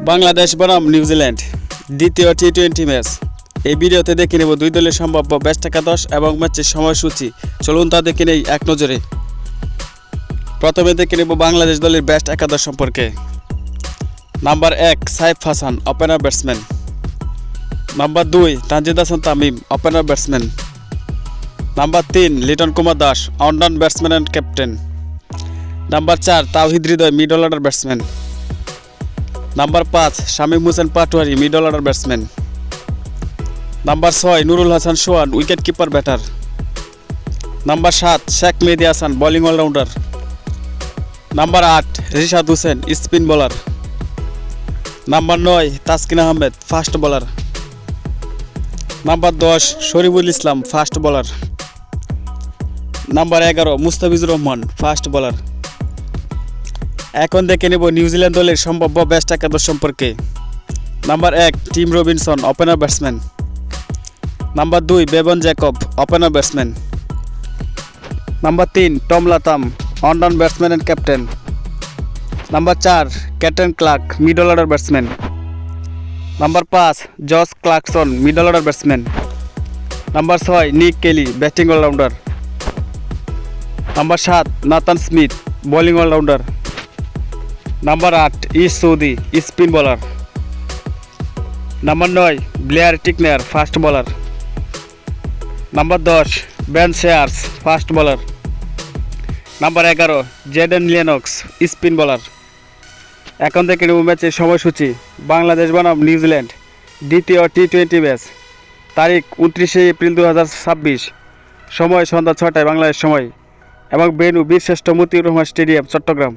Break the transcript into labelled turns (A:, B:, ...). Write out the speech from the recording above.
A: বাংলাদেশ বনাম নিউজিল্যান্ড দ্বিতীয় টি-20 ম্যাচ। এই ভিডিওতে দেখে নেব দুই দলের সম্ভাব্য বেস্ট একাদশ এবং ম্যাচের সময়সূচি। চলুন তা দেখে নেই এক নজরে। প্রথমে দেখে নেব বাংলাদেশ দলের বেস্ট একাদশ সম্পর্কে। Number 1 Saif Hasan, opener batsman. Number 2 Tanzid Hasan Tamim, opener batsman. Number 3 Liton Kumar Das, allrounder batsman and captain. Number 4 Towhid Hridoy, middle order batsman. Number 5 Shamim Hossain Patwari, middle order batsman. Number 6 Nurul Hasan Sohan, wicket keeper batter. Number 7 Sheikh Mahedi Hasan, bowling allrounder. Number 8 Rishad Hossain, spin bowler. Number 9 Taskin Ahmed, fast bowler. Number 10 Shariful Islam, fast bowler. Number 11 Mustafizur Rahman, fast bowler. এখন দেখে নেব New Zealand দলের সম্ভাব্য best একাদশ সম্পর্কে। Number 1 Tim Robinson, opener batsman. Number 2 Bevon Jacob, opener batsman. Number 3 Tom Latham, allrounder batsman and captain. Number 4 Katon Clarke, middle order batsman. Number 5 Josh Clarkson, middle order batsman. Number 6 Nick Kelly, batting allrounder. Number 7 Nathan Smith, bowling allrounder. Number 8 Ish Sodhi, spin bowler. Number 9 Blair Tickner, fast bowler. Number 10 Ben Sears, fast bowler. Number 11 Jayden Lennox, spin bowler. এখন থেকে নেব ম্যাচের সময়সূচি। বাংলাদেশ বনাম New Zealand দ্বিতীয় টি-20 match. তারিখ 29 April 2026, সময় সন্ধ্যা 6টায় বাংলাদেশ সময় এবং ভেন্যু বীরশ্রেষ্ঠ মতিউর রহমান স্টেডিয়াম, চট্টগ্রাম।